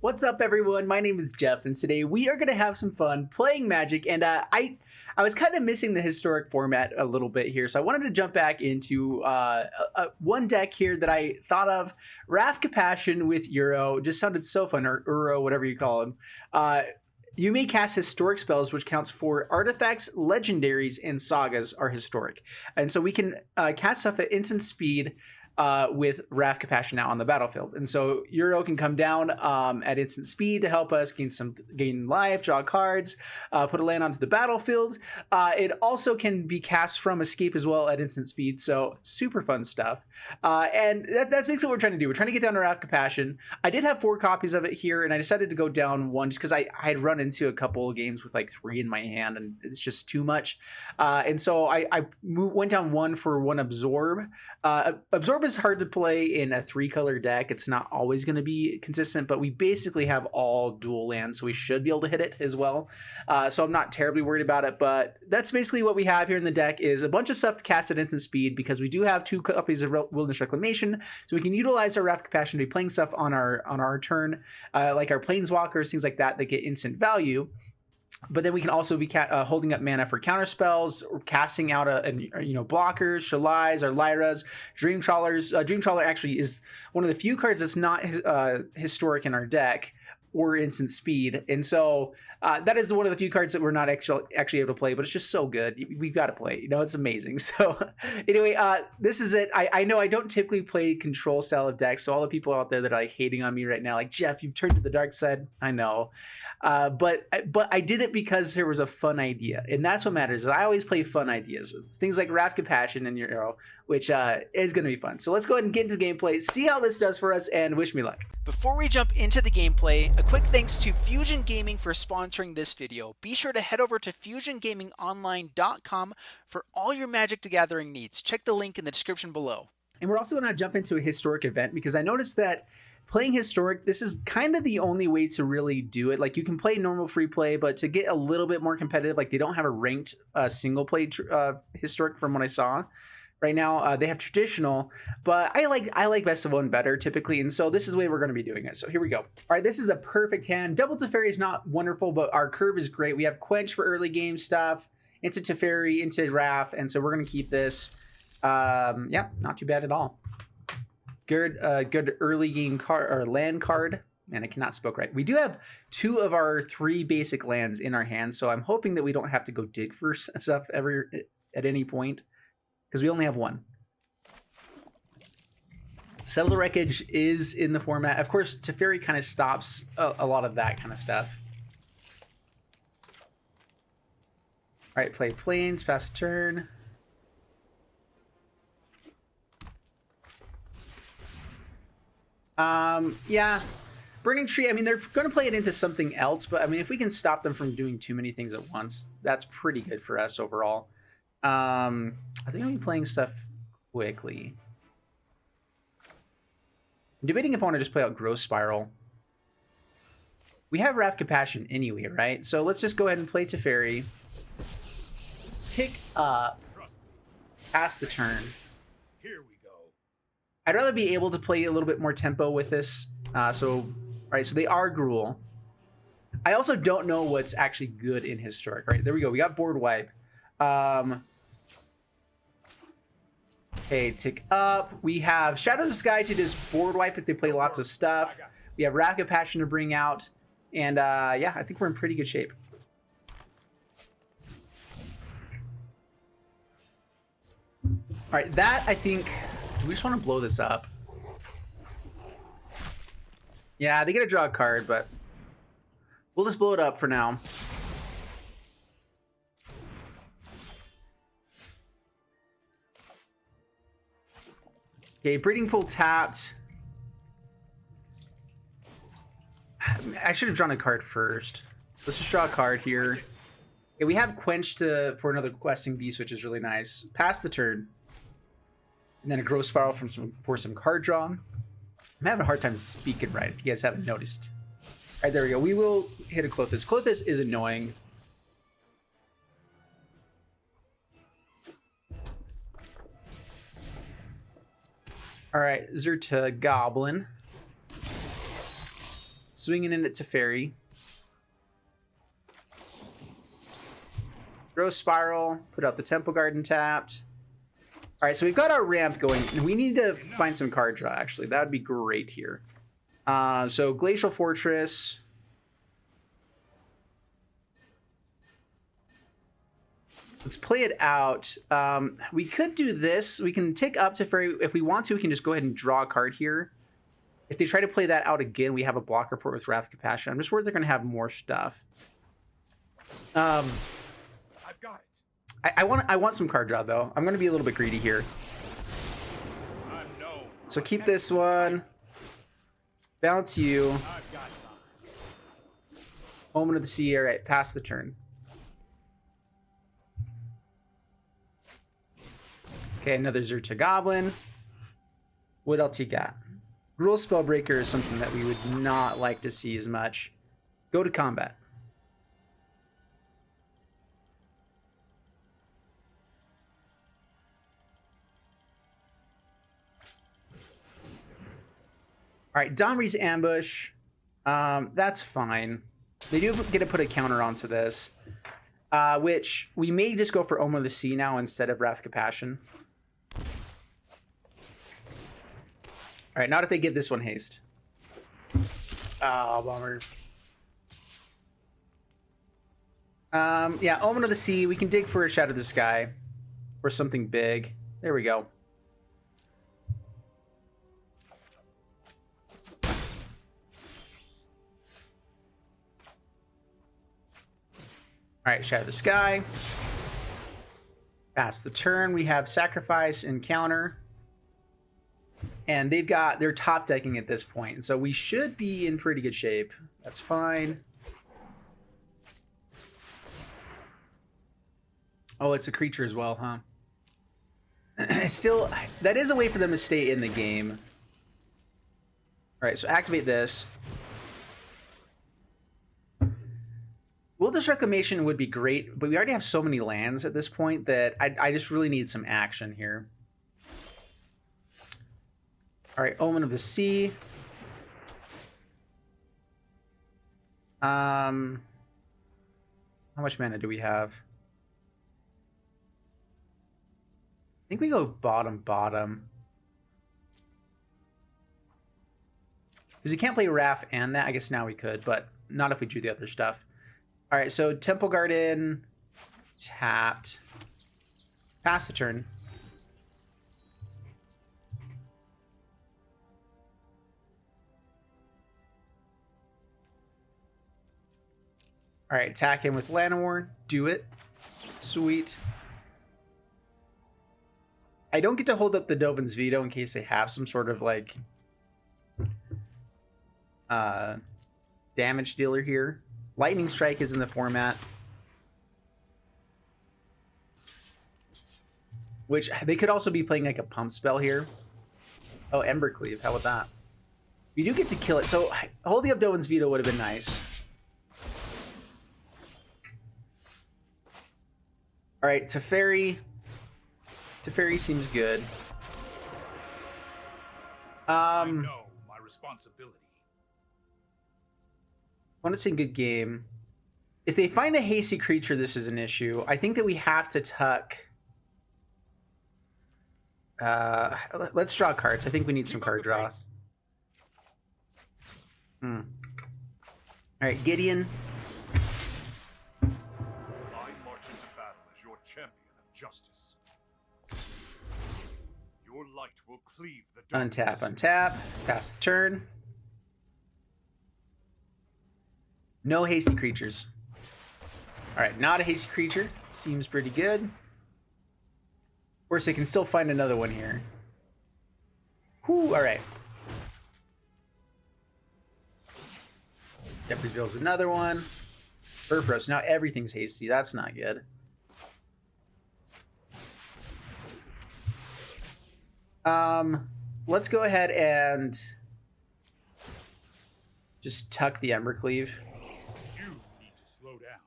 What's up, everyone? My name is Jeff, and today we are going to have some fun playing Magic. And I was kind of missing the historic format a little bit here, so I wanted to jump back into one deck here that I thought of. Raff Compassion with Uro just sounded so fun, or Uro, whatever you call him. You may cast historic spells, which counts for artifacts, legendaries, and sagas are historic. And so we can cast stuff at instant speed with Raff Compassion now on the battlefield. And so Uro can come down at instant speed to help us gain life, draw cards, put a land onto the battlefield. It also can be cast from escape as well at instant speed. So super fun stuff. And that's basically what we're trying to do. We're trying to get down to Raff Compassion. I did have 4 copies of it here, and I decided to go down 1 just because I had run into a couple of games with like 3 in my hand, and it's just too much. And so I went down 1 for 1 Absorb. Absorb is hard to play in a 3-color deck. It's not always going to be consistent, but we basically have all dual lands, so we should be able to hit it as well. So I'm not terribly worried about it, but that's basically what we have here in the deck is a bunch of stuff to cast at instant speed because we do have 2 copies of Wilderness Reclamation, so we can utilize our Raff Compassion to be playing stuff on our turn, like our Planeswalkers, things like that get instant value. But then we can also be holding up mana for counter spells, or casting out blockers, Shalais, or Lyras, Dream Trawlers. Dream Trawler actually is one of the few cards that's not historic in our deck or instant speed, and so that is one of the few cards that we're not actually able to play, but it's just so good. We've got to play, it's amazing. So anyway, this is it. I know I don't typically play control style of decks, so all the people out there that are like hating on me right now, like, Jeff, you've turned to the dark side. I know, but I did it because there was a fun idea, and that's what matters. I always play fun ideas, things like Raff Compassion and your Arrow, which is going to be fun. So let's go ahead and get into the gameplay, see how this does for us, and wish me luck. Before we jump into the gameplay, a quick thanks to Fusion Gaming for sponsoring this video. Be sure to head over to FusionGamingOnline.com for all your Magic the Gathering needs. Check the link in the description below. And we're also going to jump into a historic event because I noticed that playing historic, this is kind of the only way to really do it. Like, you can play normal free play, but to get a little bit more competitive, like, they don't have a ranked single play historic from what I saw. Right now, they have traditional, but I like best of 1 better typically, and so this is the way we're going to be doing it. So here we go. All right, this is a perfect hand. Double Teferi is not wonderful, but our curve is great. We have Quench for early game stuff, into Teferi, into Raff, and so we're going to keep this. Yeah, not too bad at all. Good early game card or land card. Man, I cannot speak right. We do have 2 of our 3 basic lands in our hand, so I'm hoping that we don't have to go dig for stuff ever at any point, because we only have 1. Settle the Wreckage is in the format. Of course, Teferi kind of stops a lot of that kind of stuff. All right, play Plains, pass turn. Yeah, Burning Tree, I mean, they're going to play it into something else, but I mean, if we can stop them from doing too many things at once, that's pretty good for us overall. I think I'll be playing stuff quickly. I'm debating if I want to just play out Growth Spiral. We have Raff Compassion anyway, right? So let's just go ahead and play Teferi. Tick up. Pass the turn. Here we go. I'd rather be able to play a little bit more tempo with this. So they are Gruel. I also don't know what's actually good in Historic. Right, there we go. We got Board Wipe. Okay, tick up. We have Shadow of the Sky to just board wipe if they play lots of stuff. We have Raff Compassion to bring out. And yeah, I think we're in pretty good shape. All right, that I think, we just want to blow this up. Yeah, they get to draw a card, but we'll just blow it up for now. Okay, Breeding Pool tapped. I should have drawn a card first. Let's just draw a card here. Okay, we have Quench for another Questing Beast, which is really nice. Pass the turn. And then a Growth Spiral for some card draw. I'm having a hard time speaking right, if you guys haven't noticed. All right, there we go. We will hit a Clothis. Clothis is annoying. All right, Zerta Goblin. Swinging in at Teferi. Throw Spiral. Put out the Temple Garden tapped. All right, so we've got our ramp going. We need to find some card draw, actually. That would be great here. So Glacial Fortress. Let's play it out. We could do this. We can take up to Fairy. If we want to, we can just go ahead and draw a card here. If they try to play that out again, we have a blocker for it with Wrath of Compassion. I'm just worried they're going to have more stuff. I've got it. I want some card draw, though. I'm going to be a little bit greedy here. So keep this one. Bounce you. Omen of the Sea. All right, pass the turn. Okay, another Zerta Goblin. What else you got? Gruel Spellbreaker is something that we would not like to see as much. Go to combat. All right, Domri's Ambush. That's fine. They do get to put a counter onto this, which we may just go for Omen of the Sea now instead of Wrath of Compassion. All right, not if they give this one haste. Oh, bummer. Yeah, Omen of the Sea. We can dig for a Shadow of the Sky or something big. There we go. All right, Shadow of the Sky. Pass the turn. We have Sacrifice and Counter. And they're top decking at this point. So we should be in pretty good shape. That's fine. Oh, it's a creature as well, huh? Still, that is a way for them to stay in the game. All right, so activate this. Wilderness Reclamation would be great, but we already have so many lands at this point that I just really need some action here. All right, Omen of the Sea. How much mana do we have? I think we go bottom. Because we can't play Raff and that. I guess now we could, but not if we do the other stuff. All right, so Temple Garden, tapped. Pass the turn. All right, attack him with Llanowar. Do it. Sweet. I don't get to hold up the Dovin's Veto in case they have some sort of like damage dealer here. Lightning Strike is in the format. Which they could also be playing like a pump spell here. Oh, Embercleave. How about that? You do get to kill it. So holding up Dovin's Veto would have been nice. All right, Teferi. Teferi seems good. I know my responsibility. I want to say good game. If they find a hasty creature, this is an issue. I think that we have to tuck. Let's draw cards. I think we need some card draw. All right, Gideon. Champion of justice. Your light will cleave the darkness. Untap. Pass the turn. No hasty creatures. All right, not a hasty creature. Seems pretty good. Of course, they can still find another one here. Whew, all right. That reveals another one. Furfros. Now everything's hasty. That's not good. Let's go ahead and just tuck the Embercleave. You need to slow down.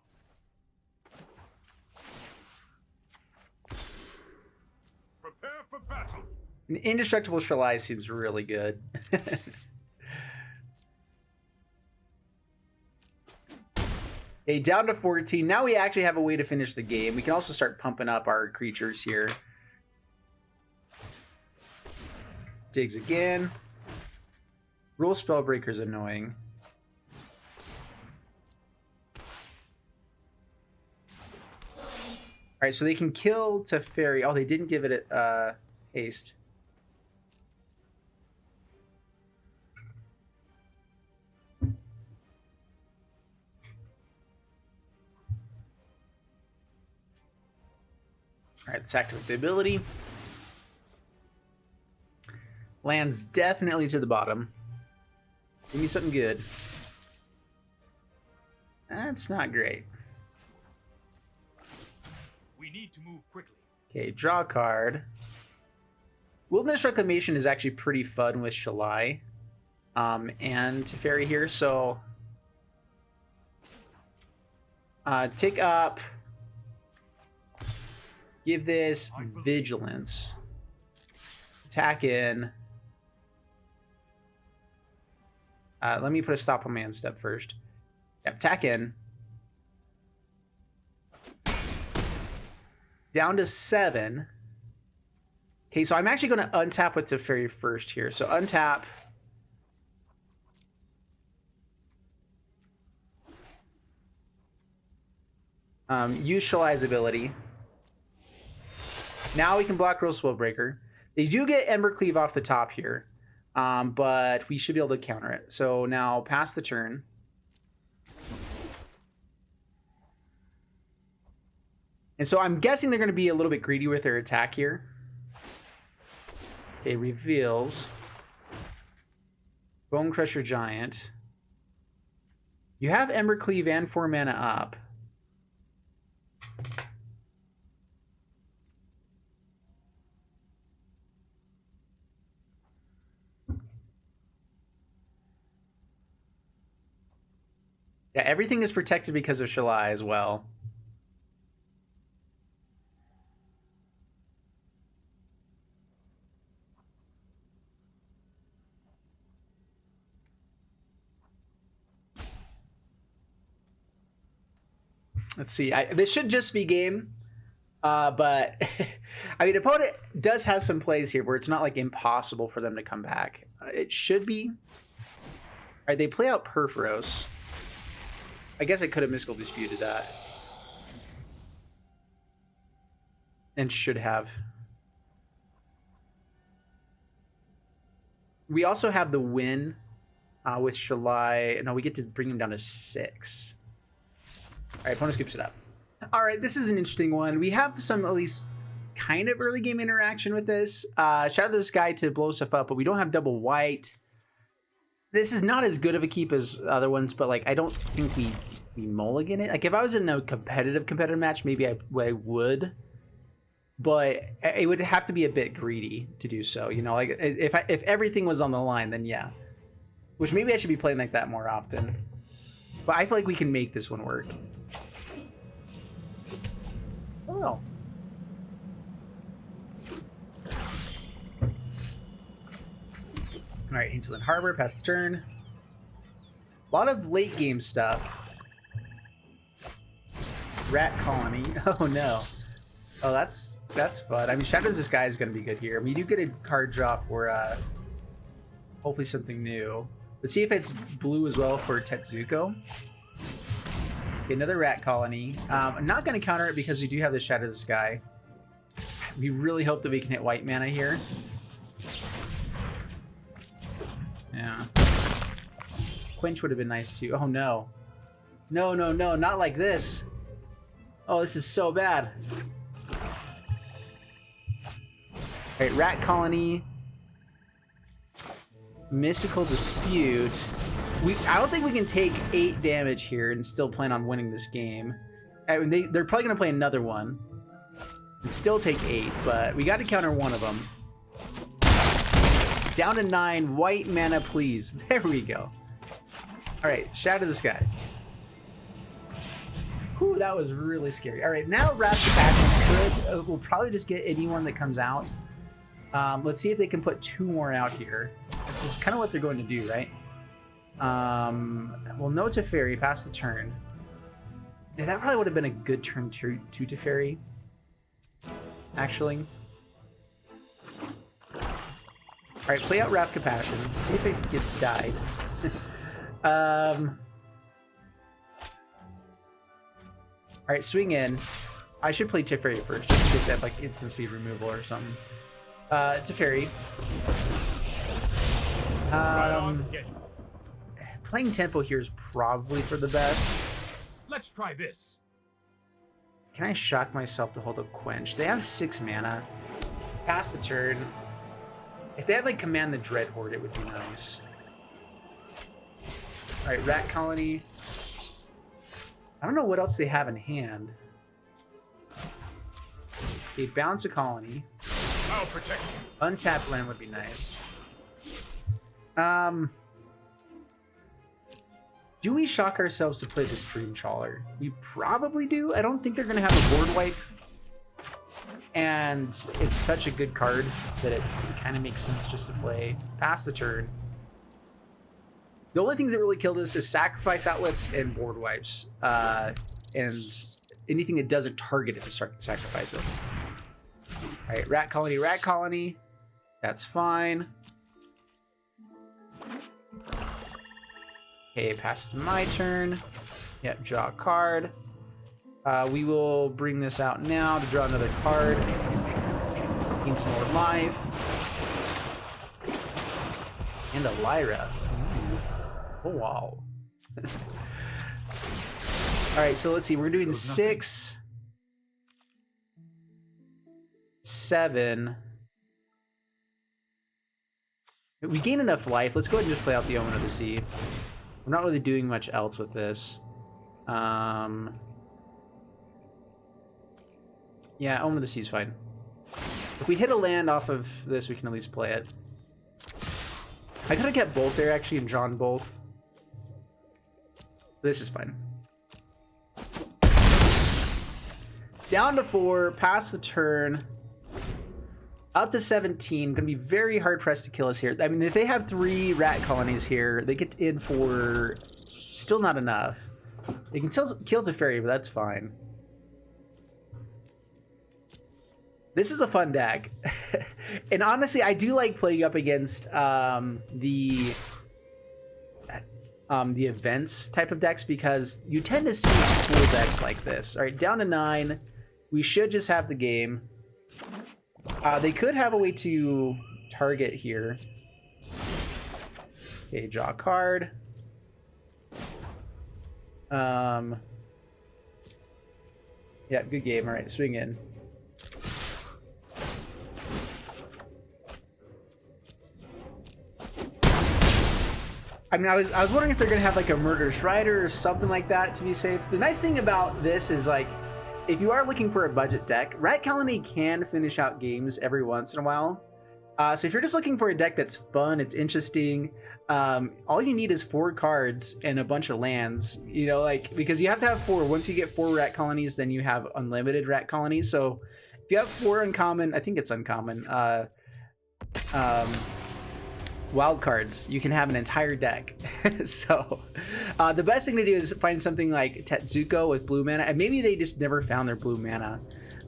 Prepare for battle. An Indestructible Shrill Eye seems really good. Okay, down to 14. Now we actually have a way to finish the game. We can also start pumping up our creatures here. Digs again. Rule Spellbreaker's annoying. Alright, so they can kill Teferi. Oh, they didn't give it haste. Alright, let's activate the ability. Lands definitely to the bottom. Give me something good. That's not great. We need to move quickly. Okay, draw a card. Wilderness Reclamation is actually pretty fun with Shalai and Teferi here, so take up. Give this Vigilance. Attack in. Let me put a stop on man step first. Yep, attack in. Down to 7. Okay, so I'm actually going to untap with Teferi first here. So untap. Use Shalai's ability. Now we can block Gruel Spellbreaker. They do get Embercleave off the top here, but we should be able to counter it. So now pass the turn. And so I'm guessing they're going to be a little bit greedy with their attack here. It reveals Bone Crusher Giant. You have Embercleave and 4 mana up. Yeah, everything is protected because of Shalai as well. Let's see. This should just be game. But, I mean, opponent does have some plays here where it's not, like, impossible for them to come back. It should be. All right, they play out Perforos. I guess I could have Mystical Disputed that. And should have. We also have the win with Shalai. No, we get to bring him down to 6. All right, opponent skips it up. All right, this is an interesting one. We have some at least kind of early game interaction with this. Shadow the Sky to blow stuff up, but we don't have double white. This is not as good of a keep as other ones, but like I don't think we mulligan it. Like if I was in a competitive match, maybe I would, but it would have to be a bit greedy to do so. You know, like if everything was on the line, then yeah. Which maybe I should be playing like that more often. But I feel like we can make this one work. Oh. All right, Hinterland Harbor, pass the turn. A lot of late game stuff. Rat Colony. Oh no. Oh, that's fun. I mean, Shadow of the Sky is going to be good here. I mean, you do get a card draw for hopefully something new. Let's see if it's blue as well for Tetsuko. Okay, another Rat Colony. I'm not going to counter it because we do have the Shadow of the Sky. We really hope that we can hit white mana here. Yeah. Quench would have been nice too. Oh no. No, not like this. Oh, this is so bad. Alright, Rat Colony. Mystical Dispute. I don't think we can take 8 damage here and still plan on winning this game. I mean, they're probably going to play another one and still take 8, but we got to counter one of them. Down to 9. White mana, please. There we go. All right, Shadow of the Sky. Whew, that was really scary. All right, now Wrath Attachment could. We'll probably just get anyone that comes out. Let's see if they can put 2 more out here. This is kind of what they're going to do, right? Well, no Teferi, pass the turn. Yeah, that probably would have been a good turn to Teferi, actually. All right, play out Raff Compassion. See if it gets died. All right, swing in. I should play Teferi first, just in case I have like instant speed removal or something. Teferi. Playing tempo here is probably for the best. Let's try this. Can I shock myself to hold up Quench? They have 6 mana. Pass the turn. If they have like Command the Dread Horde, it would be nice. All right, Rat Colony. I don't know what else they have in hand. They bounce a colony. I'll protect you. Untapped land would be nice. Do we shock ourselves to play this Dream Trawler? We probably do. I don't think they're going to have a board wipe. And it's such a good card that it kind of makes sense just to play. Pass the turn. The only things that really kill this is sacrifice outlets and board wipes. And anything that doesn't target it to sacrifice it. All right, Rat Colony, Rat Colony. That's fine. Okay, pass to my turn. Yep, draw a card. We will bring this out now to draw another card. Gain some more life. And a Lyra. Ooh. Oh, wow. Alright, so let's see. We're doing 6, 7. We gain enough life. Let's go ahead and just play out the Omen of the Sea. We're not really doing much else with this. Yeah, Omen of the Sea is fine. If we hit a land off of this, we can at least play it. I could have kept both there, actually, and drawn both. This is fine. Down to 4, pass the turn. Up to 17, gonna be very hard pressed to kill us here. I mean, if they have 3 rat colonies here, they get in for still not enough. They can still kill Teferi, but that's fine. This is a fun deck. And honestly, I do like playing up against the events type of decks because you tend to see cool decks like this. All right, down to 9. We should just have the game. They could have a way to target here. Okay, draw a card. Yeah, good game. All right, swing in. I mean, I was wondering if they're gonna have like a Murderous Rider or something like that to be safe. The nice thing about this is like, if you are looking for a budget deck, Rat Colony can finish out games every once in a while. So if you're just looking for a deck that's fun, it's interesting, all you need is 4 cards and a bunch of lands, you know, like, because you have to have 4. Once you get 4 rat colonies, then you have unlimited rat colonies. So if you have 4 uncommon, I think it's uncommon, wild cards, you can have an entire deck. So the best thing to do is find something like Tetsuko with blue mana, and maybe they just never found their blue mana.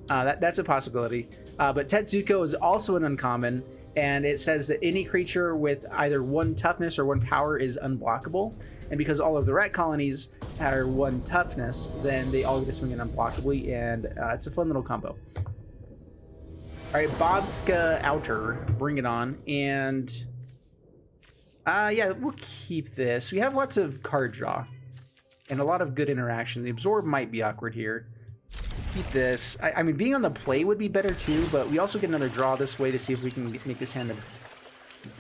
That's a possibility. But Tetsuko is also an uncommon, and it says that any creature with either 1 toughness or 1 power is unblockable. And because all of the rat colonies are 1 toughness, then they all get to swing in unblockably, and it's a fun little combo. All right, Bobska Outer, bring it on. And yeah, we'll keep this. We have lots of card draw and a lot of good interaction. The Absorb might be awkward here. Keep this. I mean, being on the play would be better too, but we also get another draw this way to see if we can make this hand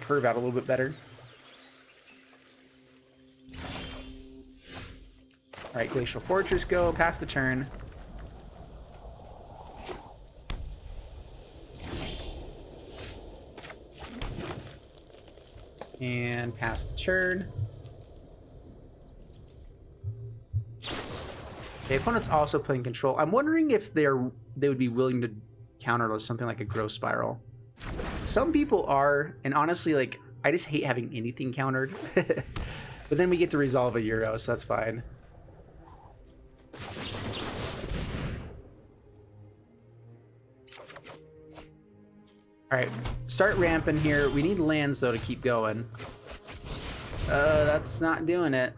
curve out a little bit better. All right, Glacial Fortress, go. Pass the turn. And pass the turn. The opponent's also playing control. I'm wondering if they would be willing to counter something like a Growth Spiral. Some people are, and honestly, like, I just hate having anything countered. But then we get to resolve a Uro, so that's fine. All right, start ramping here. We need lands though to keep going. That's not doing it.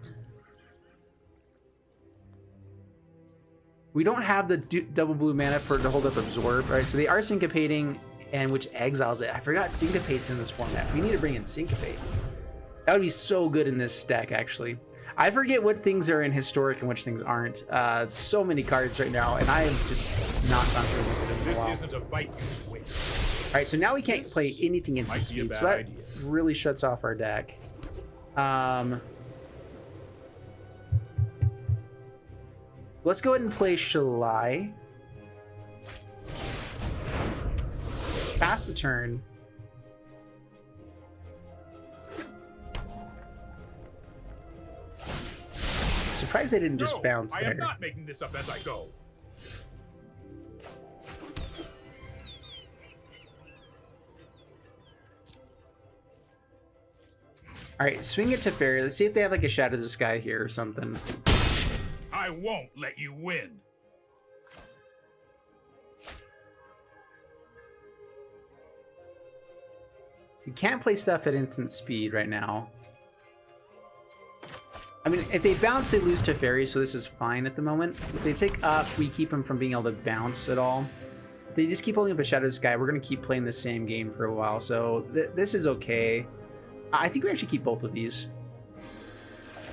We don't have the double blue mana for to hold up absorb. All right, so they are syncopating, and which exiles it. I forgot syncopate's in this format. We need to bring in syncopate. That would be so good in this deck, actually. I forget what things are in historic and which things aren't. So many cards right now, and I am just not gone through them in a while. This isn't a fight you win. All right, so now we can't play anything instant speed, so that really shuts off our deck. Let's go ahead and play Shalai. Pass the turn. Surprised they didn't just bounce there. I am not making this up as I go. All right, swing it to Fairy. Let's see if they have like a Shadow of the Sky here or something. I won't let you win. You can't play stuff at instant speed right now. I mean, if they bounce, they lose to Fairy, so this is fine at the moment. If they take up, we keep them from being able to bounce at all. If they just keep holding up a Shadow of the Sky, we're going to keep playing the same game for a while, so this is okay. I think we actually keep both of these.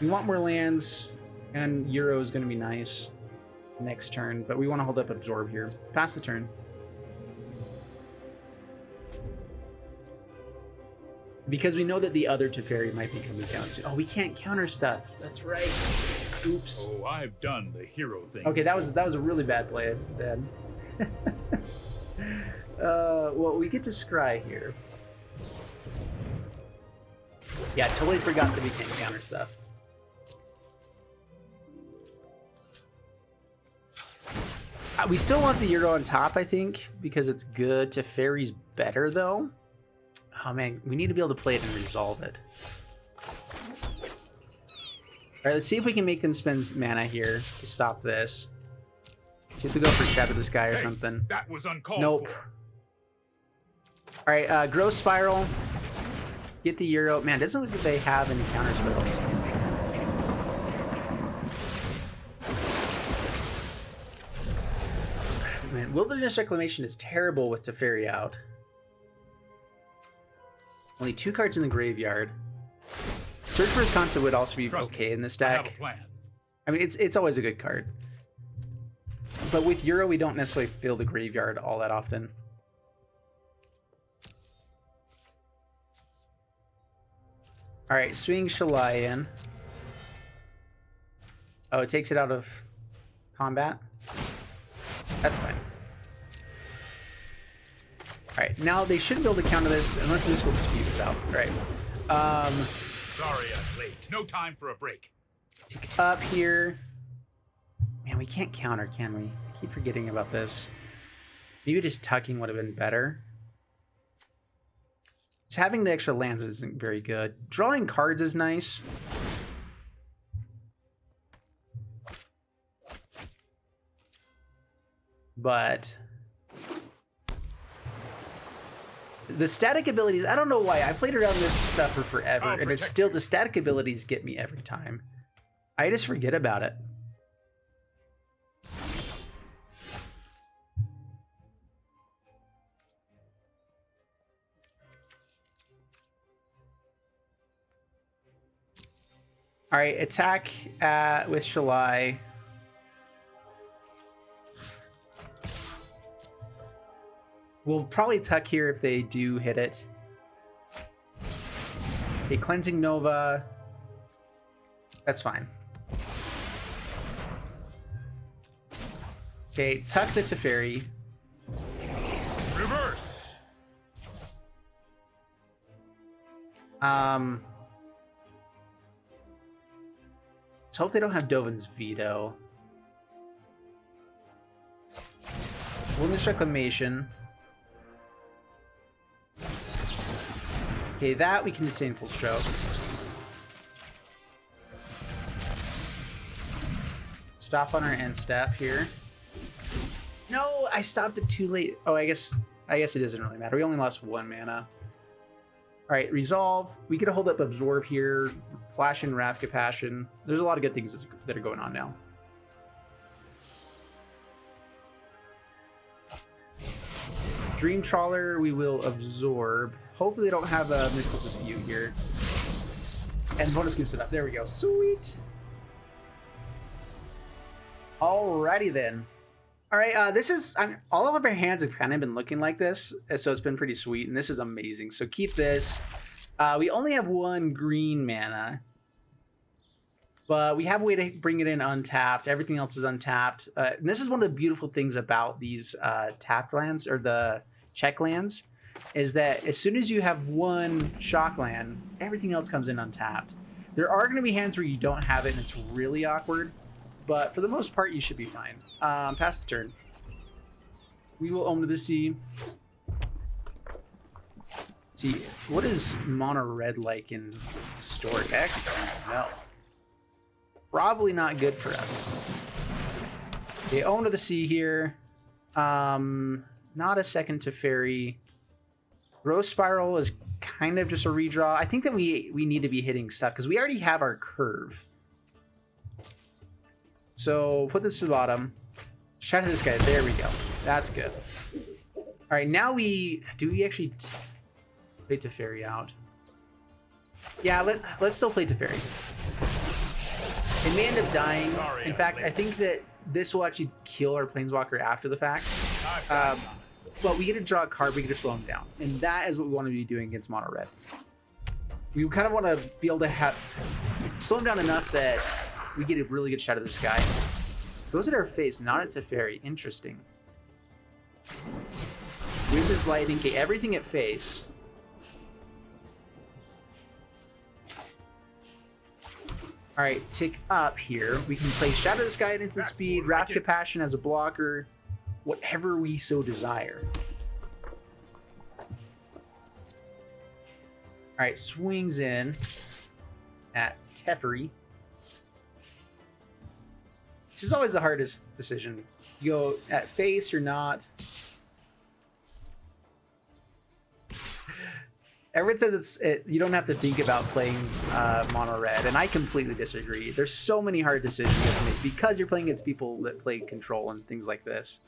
We want more lands, and Uro is going to be nice next turn, but we want to hold up Absorb here. Pass the turn. Because we know that the other Teferi might be coming down soon. Oh, we can't counter stuff. That's right. Oops. Oh, I've done the hero thing. Okay, that was a really bad play, Dad. Well, we get to Scry here. Yeah, totally forgot that we can't counter stuff. We still want the Uro on top, I think, because it's good. Teferi's better, though. Oh man, we need to be able to play it and resolve it. Alright, let's see if we can make them spend mana here to stop this. So you have to go for Shadow of the Sky or something. That was uncalled Nope. for. Alright, Growth Spiral. Get the Uro. Man, doesn't look like they have any counter spells. Man, Wilderness Reclamation is terrible with Teferi out. Only 2 cards in the graveyard. Search for Esconta would also be okay in this deck. I have a plan. I mean, it's always a good card. But with Uro, we don't necessarily fill the graveyard all that often. Alright, swing Shalai in. Oh, it takes it out of combat? That's fine. Alright, now they shouldn't be able to counter this unless Musical Dispute is out. Right. Sorry I'm late. No time for a break. Take up here. Man, we can't counter, can we? I keep forgetting about this. Maybe just tucking would have been better. Just having the extra lands isn't very good. Drawing cards is nice. But the static abilities, I don't know why. I played around this stuff for forever, and it's still, the static abilities get me every time. I just forget about it. All right, attack with Shalai. We'll probably tuck here if they do hit it. Okay, Cleansing Nova. That's fine. Okay, tuck the Teferi. Reverse. Let's hope they don't have Dovin's Veto. Wilderness Reclamation. Okay, that we can sustain full stroke. Stop on our end step here. No, I stopped it too late. Oh, I guess I guess it doesn't really matter. We only lost 1 mana. All right, resolve. We could hold up absorb here, flash in Raff Passion. There's a lot of good things that are going on now. Dream Trawler, we will absorb. Hopefully they don't have a Mystical Dispute here. And bonus gives it up. There we go. Sweet. Alrighty then. All right, this is all of our hands have kind of been looking like this, so it's been pretty sweet, and this is amazing. So keep this. We only have 1 green mana, but we have a way to bring it in untapped. Everything else is untapped, and this is one of the beautiful things about these tapped lands or the check lands, is that as soon as you have 1 shock land, everything else comes in untapped. There are going to be hands where you don't have it, and it's really awkward. But for the most part, you should be fine. Pass the turn. We will Omen of the Sea. See, what is mono red like in Historic? I actually don't know. Probably not good for us. Okay, Omen of the Sea here. Not a second to fairy. Rose Spiral is kind of just a redraw. I think that we need to be hitting stuff because we already have our curve. So put this to the bottom. Shadow this guy. There we go. That's good. All right, now do we actually play Teferi out? Yeah, let's still play Teferi. It may end up dying. In fact, I think that this will actually kill our Planeswalker after the fact. But we get to draw a card. We get to slow him down, and that is what we want to be doing against mono red. We kind of want to be able to slow him down enough that we get a really good shot of the sky. Goes at our face, not at Teferi. Interesting. Wizard's Lightning. Okay, everything at face. All right, tick up here. We can play Shadow of the Sky at instant speed, Raff Passion as a blocker, whatever we so desire. All right, swings in at Teferi. This is always the hardest decision. You go at face or not. Everyone says you don't have to think about playing mono red, and I completely disagree. There's so many hard decisions you have to make because you're playing against people that play control and things like this.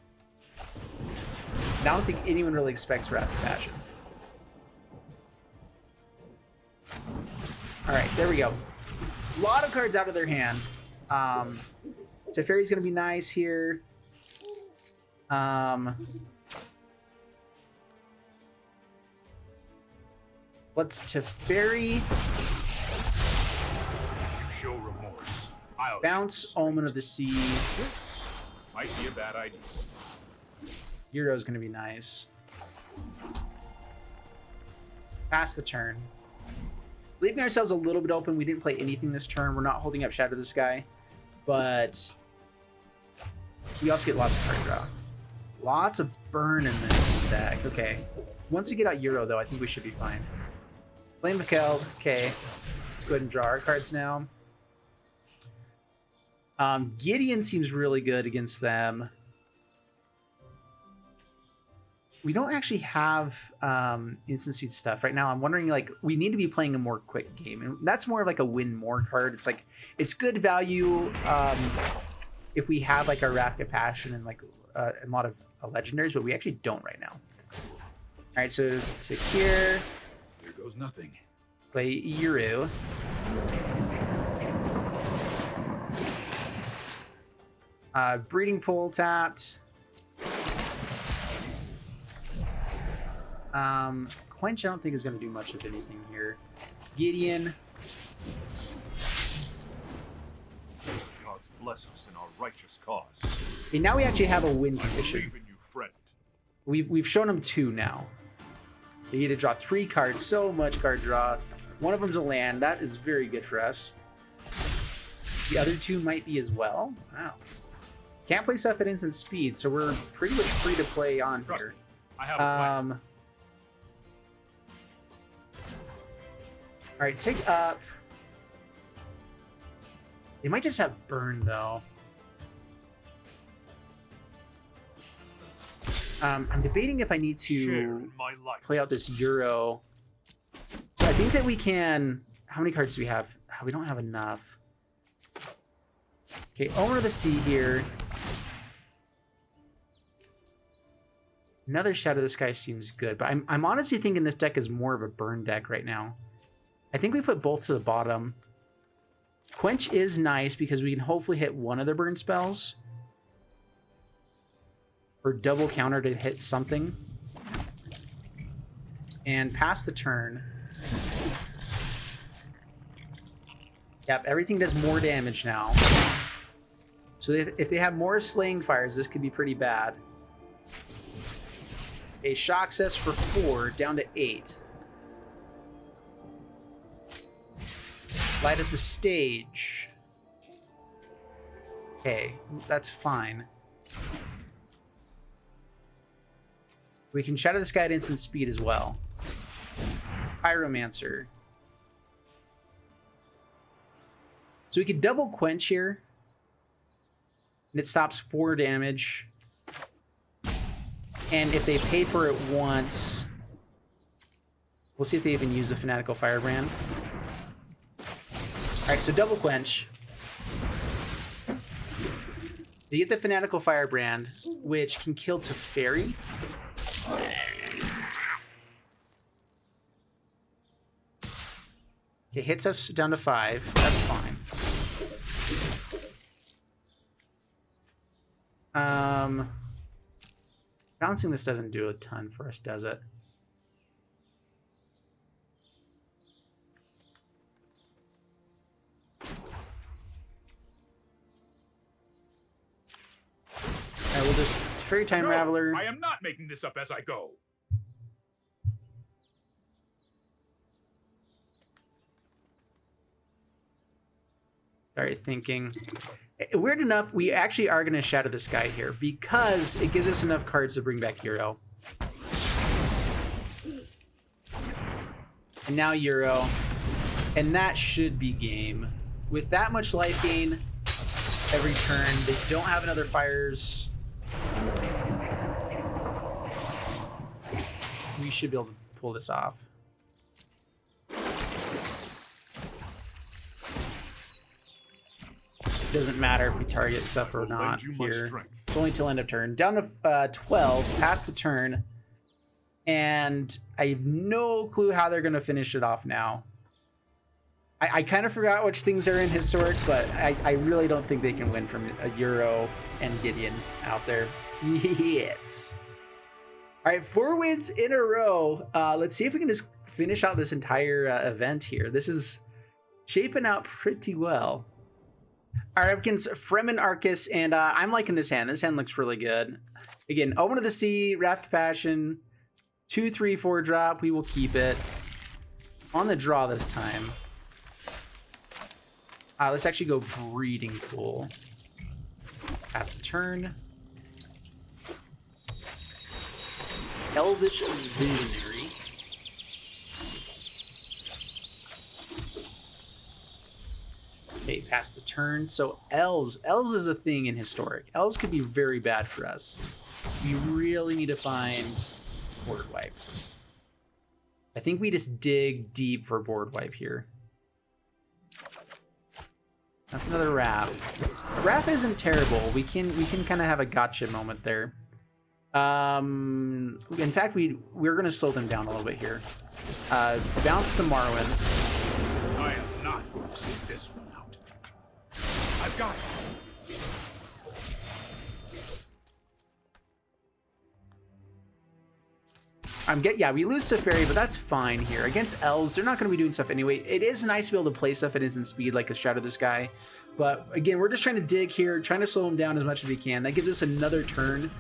And I don't think anyone really expects Raff Passion. All right, there we go. A lot of cards out of their hand. Teferi's gonna be nice here. Let's Teferi. You show remorse. I'll Bounce Omen of the Sea. This might be a bad idea. Euro's gonna be nice. Pass the turn. Leaving ourselves a little bit open. We didn't play anything this turn. We're not holding up Shadow of the Sky. But we also get lots of card draw. Lots of burn in this deck. Okay. Once we get out Euro, though, I think we should be fine. Flame of Keld. Okay. Let's go ahead and draw our cards now. Gideon seems really good against them. We don't actually have instant speed stuff right now. I'm wondering, like, we need to be playing a more quick game, and that's more of like a win more card. It's like it's good value if we have like a Raff Passion and like a lot of legendaries, but we actually don't right now. All right, so to here goes nothing. Play Uro. Breeding Pool tapped. Quench I don't think is going to do much of anything here. Gideon. Gods bless us in our righteous cause. Okay, now we actually have a win condition. I believe in you, friend. We've shown them 2 now. You get to draw 3 cards. So much card draw. One of them's a land. That is very good for us. The other 2 might be as well. Wow. Can't play stuff at instant speed, so we're pretty much free to play on Trust here. me, I have a plan. All right, take up. They might just have burn though. I'm debating if I need Share to in my light. play out this Uro. So I think that we can... How many cards do we have? We don't have enough. Okay, Owner of the Sea here. Another Shadow of the Sky seems good, but I'm honestly thinking this deck is more of a burn deck right now. I think we put both to the bottom. Quench is nice because we can hopefully hit one of the burn spells. Or double counter to hit something. And pass the turn. Yep, everything does more damage now. So if they have more Slaying Fires, this could be pretty bad. A shocks us for 4, down to 8. Light up the stage. Okay, that's fine. We can Shadow the Sky at instant speed as well. Pyromancer. So we could double Quench here. And it stops 4 damage. And if they pay for it once... We'll see if they even use the Fanatical Firebrand. Alright, so double Quench. They get the Fanatical Firebrand, which can kill Teferi. It hits us down to 5. That's fine. Bouncing this doesn't do a ton for us, does it? We'll just Fairy Time Raveler. I am not making this up as I go. Sorry, thinking. Weird enough, we actually are going to Shadow the Sky here because it gives us enough cards to bring back Uro. And now Uro. And that should be game. With that much life gain every turn, they don't have another fires. We should be able to pull this off. Doesn't matter if we target stuff or not here. It's only till end of turn. Down to 12, past the turn. And I have no clue how they're going to finish it off now. I kind of forgot which things are in Historic, but I really don't think they can win from a Uro and Gideon out there. Yes. All right, 4 wins in a row. Let's see if we can just finish out this entire event here. This is shaping out pretty well. All right, up against Fremen Arcus, and I'm liking this hand. This hand looks really good. Again, Omen of the Sea, Wrath Compassion, 2, 3, 4 drop. We will keep it. On the draw this time. Let's actually go Breeding Pool. Pass the turn. Elvish Visionary. Okay, pass the turn. So Elves. Elves is a thing in Historic. Elves could be very bad for us. We really need to find board wipe. I think we just dig deep for board wipe here. That's another Raff. Raff isn't terrible. We can kind of have a gotcha moment there. In fact, we're gonna slow them down a little bit here. Bounce the Marwyn. I am not going to see this one out. I've got it. Yeah, we lose to Fairy, but that's fine here. Against Elves, they're not going to be doing stuff anyway. It is nice to be able to play stuff at instant speed, like a Shadow of the Sky. But again, we're just trying to dig here, trying to slow them down as much as we can. That gives us another turn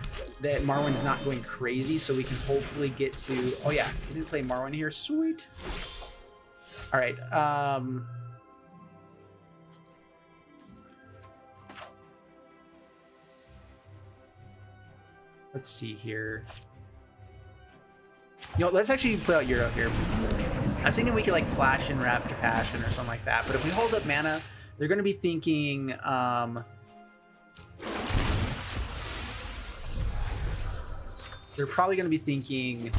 that Marwyn's not going crazy, so we can hopefully get to... Oh yeah, we didn't play Marwyn here. Sweet. All right. Let's see here. You know, let's actually play out Uro here. I was thinking we could like flash in Wrath Compassion or something like that, but if we hold up mana, they're going to be thinking, They're probably going to be thinking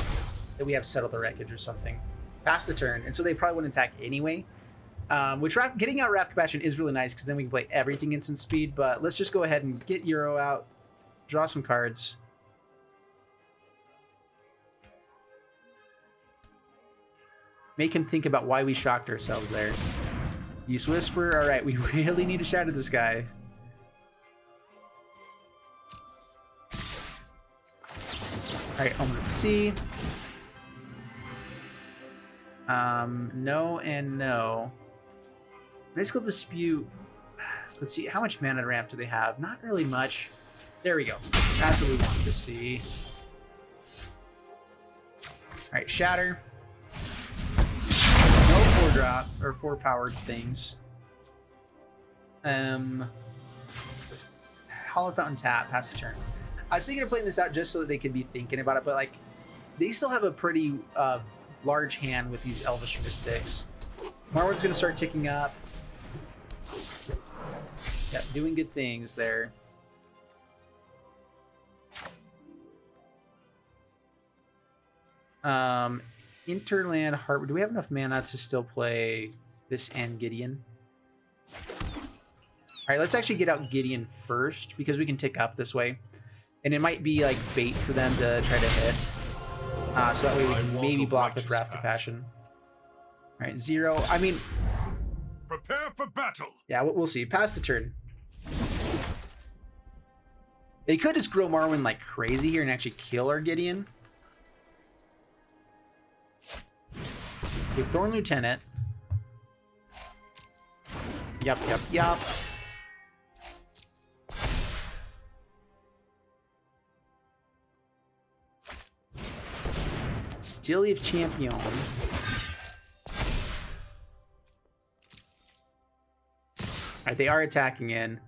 that we have Settle the Wreckage or something. Pass the turn, and so they probably wouldn't attack anyway. Which getting out Wrath Compassion is really nice because then we can play everything instant speed. But let's just go ahead and get Uro out, draw some cards. Make him think about why we shocked ourselves there. Use Whisper. All right, we really need to shatter this guy. All right, Omen of the Sea. No and no. Mystical Dispute. Let's see, how much mana ramp do they have? Not really much. There we go. That's what we wanted to see. All right, Shatter. No 4-drop or 4-powered things. Hollow Fountain tap, pass the turn. I was thinking of playing this out just so that they could be thinking about it, but like they still have a pretty large hand with these Elvish Mystics. Marward's gonna start ticking up. Yeah, doing good things there. Interland Harbor. Do we have enough mana to still play this and Gideon? All right, let's actually get out Gideon first because we can tick up this way. And it might be like bait for them to try to hit. So that way we can maybe block with Wrath Compassion. All right, 0. I mean... Prepare for battle! Yeah, we'll see. Pass the turn. They could just grow Marwyn like crazy here and actually kill our Gideon. Okay, Thorn Lieutenant. Yup. Steel Leaf Champion. Alright, they are attacking in.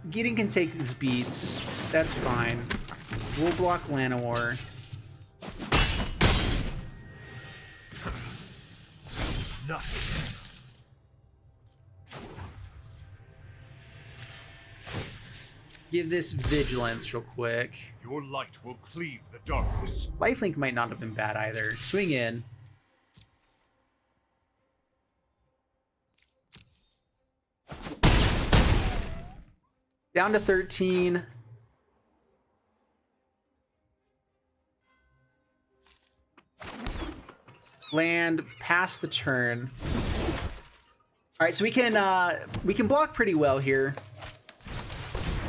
Gideon can take these beats. That's fine. We'll block Llanowar. Nothing. Give this Vigilance real quick. Your light will cleave the darkness. Lifelink might not have been bad either. Swing in. Down to 13. Land past the turn. All right, so we can block pretty well here.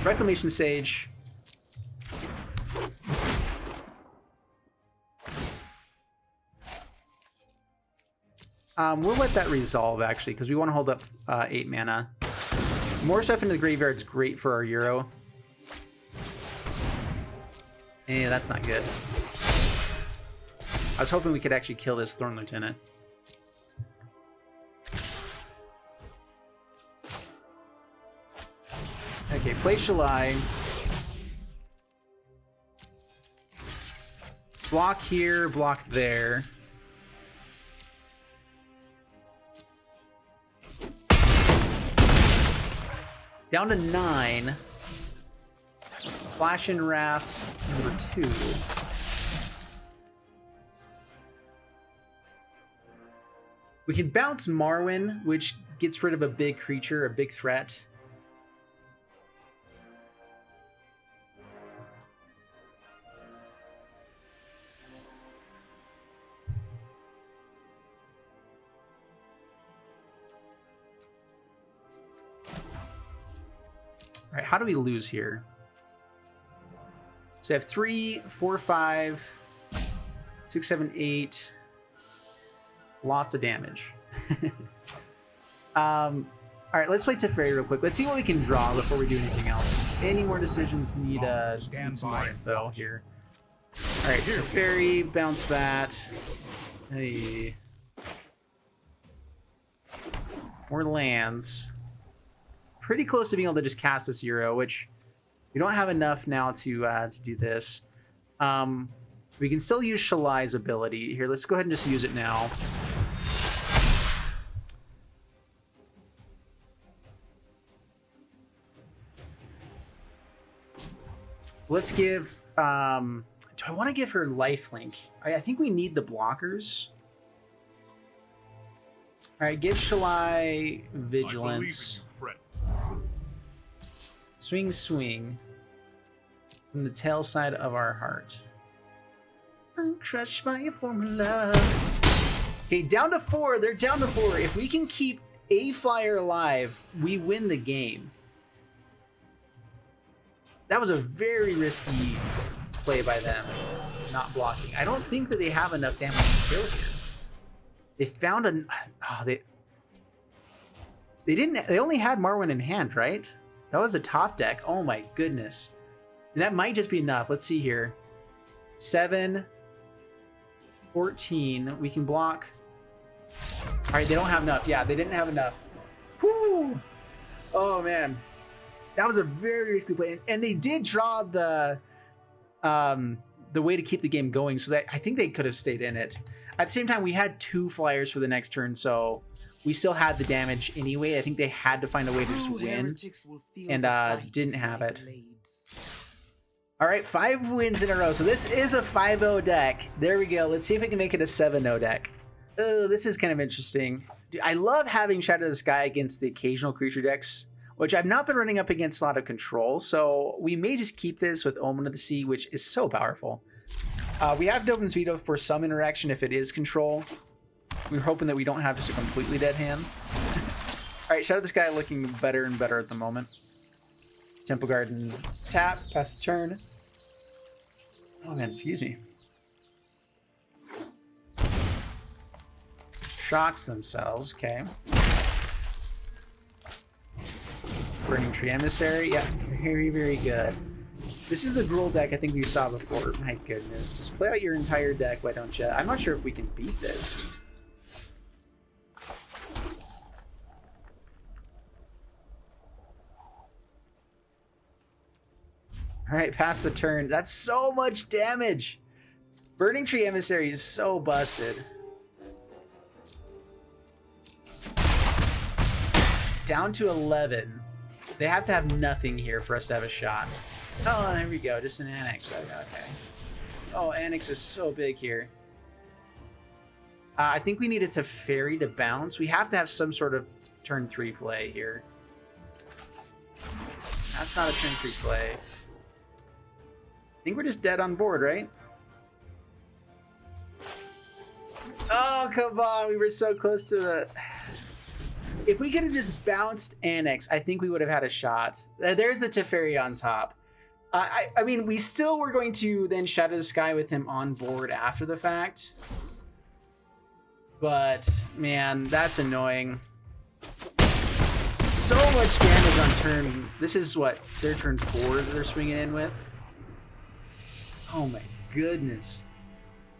Reclamation Sage. We'll let that resolve actually because we want to hold up 8 mana. More stuff into the graveyard's great for our Uro. Eh, that's not good. I was hoping we could actually kill this Thorn Lieutenant. Okay, play Shalai. Block here, block there. Down to 9. Flash and Wrath number 2. We can bounce Marwyn, which gets rid of a big creature, a big threat. All right, how do we lose here? So I have 3, 4, 5, 6, 7, 8. Lots of damage. All right, let's play Teferi real quick. Let's see what we can draw before we do anything else. Any more decisions need some more info here. All right, Teferi, bounce that. Hey. More lands. Pretty close to being able to just cast this Uro, which we don't have enough now to do this. We can still use Shalai's ability. Here, let's go ahead and just use it now. Let's give Do I want to give her lifelink? I think we need the blockers. All right, give Shalai vigilance. I believe in you, friend. Swing, swing. From the tail side of our heart. I'm crushed by your formula. Okay, down to 4. They're down to 4. If we can keep a flyer alive, we win the game. That was a very risky play by them, not blocking. I don't think that they have enough damage to kill here. They found a... Oh, they didn't... They only had Marwyn in hand, right? That was a top deck. Oh my goodness. And that might just be enough. Let's see here. 7, 14. We can block. All right, they don't have enough. Yeah, they didn't have enough. Whew. Oh man, that was a very risky play, and they did draw the way to keep the game going. So that I think they could have stayed in it. At the same time, we had 2 flyers for the next turn, so we still had the damage anyway. I think they had to find a way to just win, and didn't have it. All right, 5 wins in a row. So this is a 5-0 deck. There we go. Let's see if we can make it a 7-0 deck. Oh, this is kind of interesting. Dude, I love having Shadow of the Sky against the occasional creature decks, which I've not been running up against a lot of control. So we may just keep this with Omen of the Sea, which is so powerful. We have Dovin's Veto for some interaction if it is control. We're hoping that we don't have just a completely dead hand. All right, Shadow of the Sky looking better and better at the moment. Temple Garden tap, pass the turn. Oh man, excuse me. Shocks themselves, okay. Burning Tree Emissary, yeah, very, very good. This is the Gruel deck I think we saw before. My goodness, just play out your entire deck, why don't you? I'm not sure if we can beat this. All right, pass the turn. That's so much damage. Burning Tree Emissary is so busted. Down to 11. They have to have nothing here for us to have a shot. Oh, there we go. Just an Annex. Okay. Oh, Annex is so big here. I think we needed to Fairy to bounce. We have to have some sort of turn 3 play here. That's not a turn 3 play. I think we're just dead on board, right? Oh, come on. We were so close to the... If we could have just bounced Annex, I think we would have had a shot. There's the Teferi on top. I mean, we still were going to then Shadow the Sky with him on board after the fact. But, man, that's annoying. So much damage on turn... This is what, their turn 4 that they're swinging in with? Oh my goodness.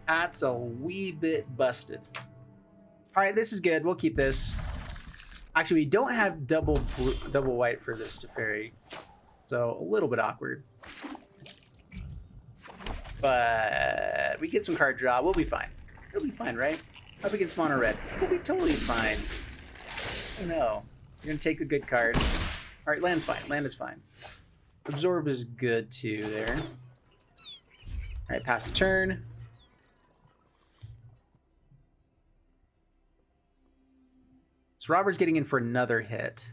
That's a wee bit busted. All right, this is good. We'll keep this. Actually, we don't have double white for this Teferi, so a little bit awkward. But we get some card draw. We'll be fine. We'll be fine, right? Up against mono red. We'll be totally fine. Oh no. You're going to take a good card. All right, land's fine. Land is fine. Absorb is good too there. All right, pass the turn. So Robert's getting in for another hit.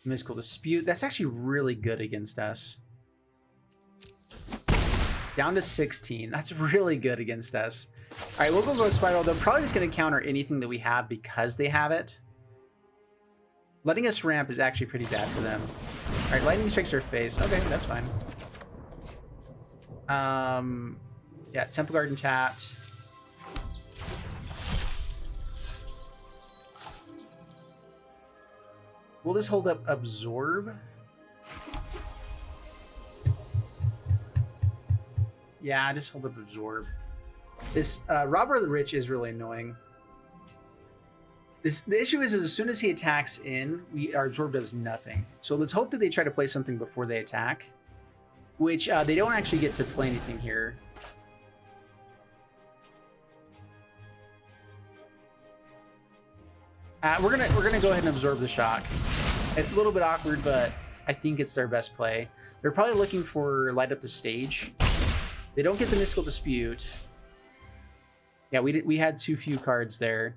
Mystical Dispute. That's actually really good against us. Down to 16. That's really good against us. All right, we'll go Ghost Spiral. They're probably just going to counter anything that we have because they have it. Letting us ramp is actually pretty bad for them. All right, Lightning Strikes their face. Okay, that's fine. Yeah, Temple Garden tapped. Will this hold up Absorb? Yeah, just hold up Absorb. This Robber the Rich is really annoying. The issue is as soon as he attacks in, our Absorb does nothing. So let's hope that they try to play something before they attack, which they don't actually get to play anything here. We're gonna go ahead and absorb the shock. It's a little bit awkward, but I think it's their best play. They're probably looking for light up the stage. They don't get the Mystical Dispute. Yeah, we had too few cards there.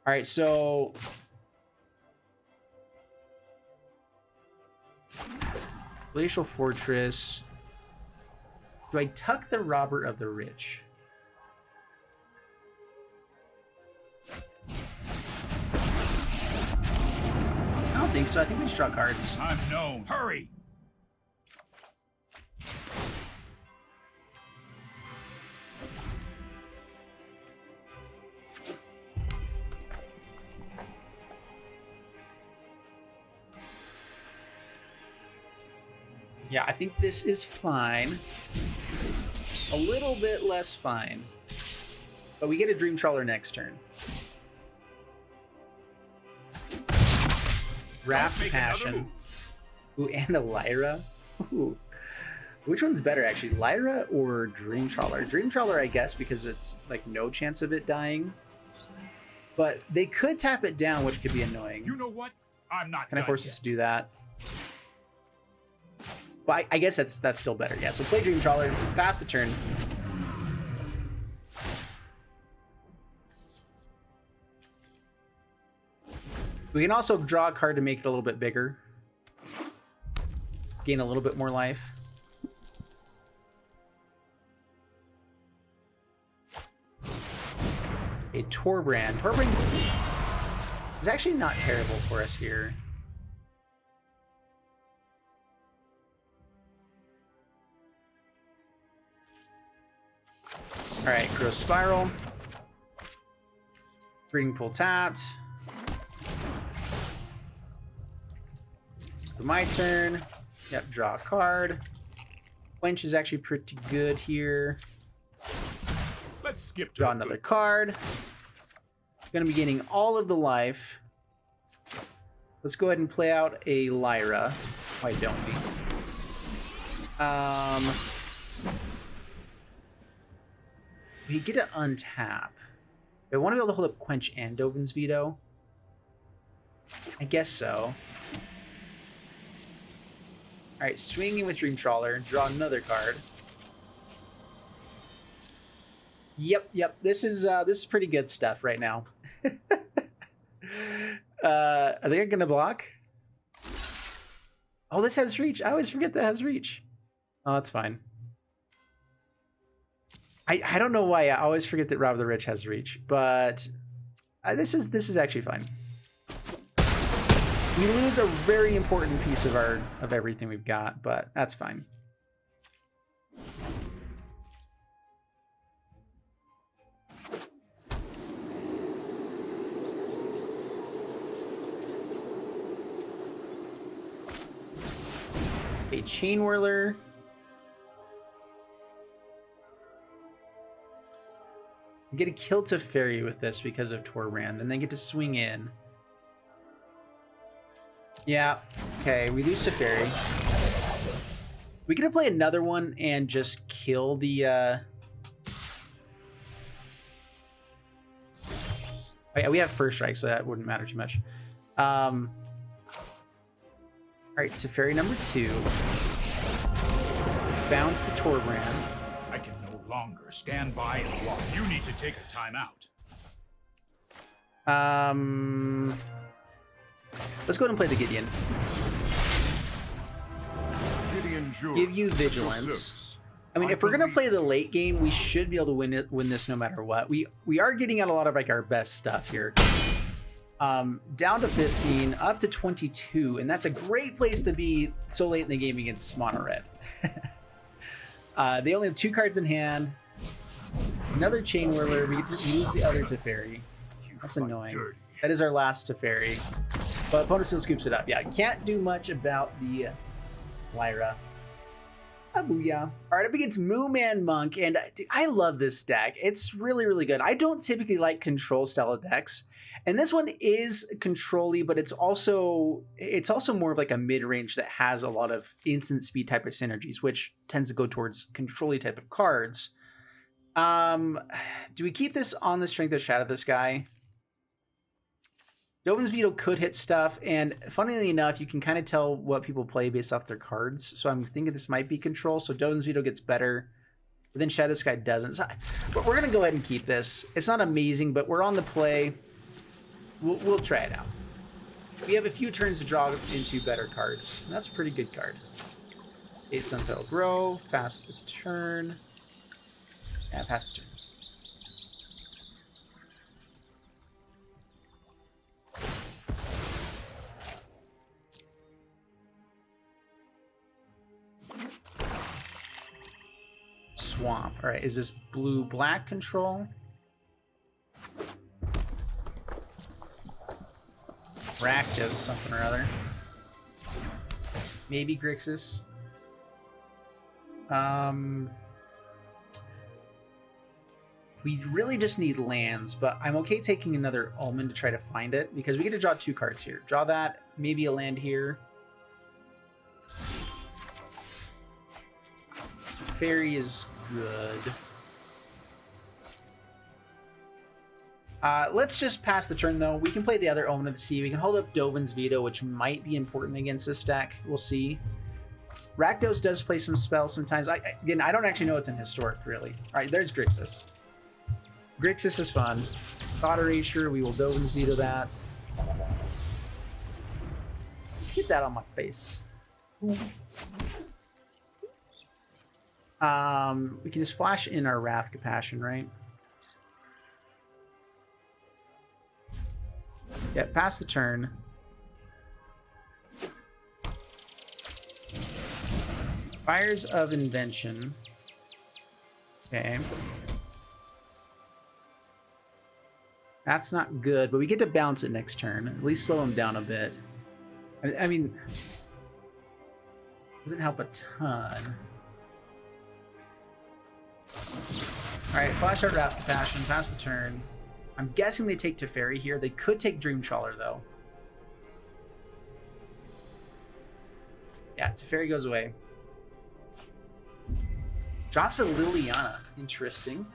All right, so Glacial Fortress. Do I tuck the Robber of the Rich? I don't think so. I think we just draw cards. I'm known. Hurry! Yeah, I think this is fine. A little bit less fine. But we get a Dream Trawler next turn. Raff Passion. Ooh, and a Lyra. Ooh. Which one's better, actually? Lyra or Dream Trawler? Dream Trawler, I guess, because it's like no chance of it dying. But they could tap it down, which could be annoying. You know what? I'm not. Can I force us to do that? Well, I guess that's still better. Yeah, so play Dream Trawler, pass the turn. We can also draw a card to make it a little bit bigger. Gain a little bit more life. A Torbrand. Torbrand is actually not terrible for us here. All right, Gross Spiral. Breeding Pool tapped. My turn. Yep, draw a card. Quench is actually pretty good here. Let's skip to Draw another card. Gonna be gaining all of the life. Let's go ahead and play out a Lyra. Why don't we? We get to untap. I want to be able to hold up Quench and Dovin's Veto. I guess so. All right, swinging with Dream Trawler. Draw another card. Yep. This is pretty good stuff right now. Are they gonna block? Oh, this has reach. I always forget that has reach. Oh, that's fine. I don't know why I always forget that Rob the Rich has reach, but this is actually fine. We lose a very important piece of everything we've got, but that's fine. A Chain Whirler. Get a kill to Fairy with this because of Torbrand, and then get to swing in. Yeah, okay, we lose to Fairy. We could play another one and just kill the oh, yeah, we have first strike, so that wouldn't matter too much. All right, so Fairy number 2. Bounce the Torbrand. I can no longer stand by and watch. You need to take a timeout. Let's go ahead and play the Gideon. Gideon Jure, Give you Vigilance. I mean, if we're gonna play the late game, we should be able to win this no matter what. We are getting out a lot of like our best stuff here. Down to 15, up to 22, and that's a great place to be so late in the game against Mono Red. They only have 2 cards in hand. Another Chain Whirler. We lose the other Teferi. That's annoying. Dirty. That is our last Teferi. But opponent still scoops it up. Yeah, can't do much about the Lyra. Booyah. All right, up against Mooman Monk, and dude, I love this deck. It's really, really good. I don't typically like control style of decks, and this one is control-y, but it's also more of like a mid-range that has a lot of instant speed type of synergies, which tends to go towards control-y type of cards. Do we keep this on the Strength of Shadow, this guy? Dovin's Veto could hit stuff, and funnily enough, you can kind of tell what people play based off their cards. So I'm thinking this might be control. So Dovin's Veto gets better, but then Shadow Sky doesn't. So we're going to go ahead and keep this. It's not amazing, but we're on the play. We'll try it out. We have a few turns to draw into better cards. And that's a pretty good card. Ace Sunpetal Grove, pass the turn. Yeah, pass the turn. Swamp. All right, is this blue-black control? Rakdos, something or other. Maybe Crixus. We really just need lands, but I'm okay taking another Omen to try to find it, because we get to draw 2 cards here. Draw that, maybe a land here. Fairy is good. Let's just pass the turn, though. We can play the other Omen of the Sea. We can hold up Dovin's Veto, which might be important against this deck. We'll see. Rakdos does play some spells sometimes. Again, I don't actually know what's in Historic, really. All right, there's Crixus. Crixus is fun. Thought Erasure, we will Dovin's Veto that. Get that on my face. We can just flash in our Raff Compassion, right? Yeah, pass the turn. Fires of Invention. Okay. That's not good, but we get to bounce it next turn. At least slow him down a bit. I mean, doesn't help a ton. Alright, flash out Raff Compassion, pass the turn. I'm guessing they take Teferi here. They could take Dream Trawler, though. Yeah, Teferi goes away. Drops a Liliana. Interesting.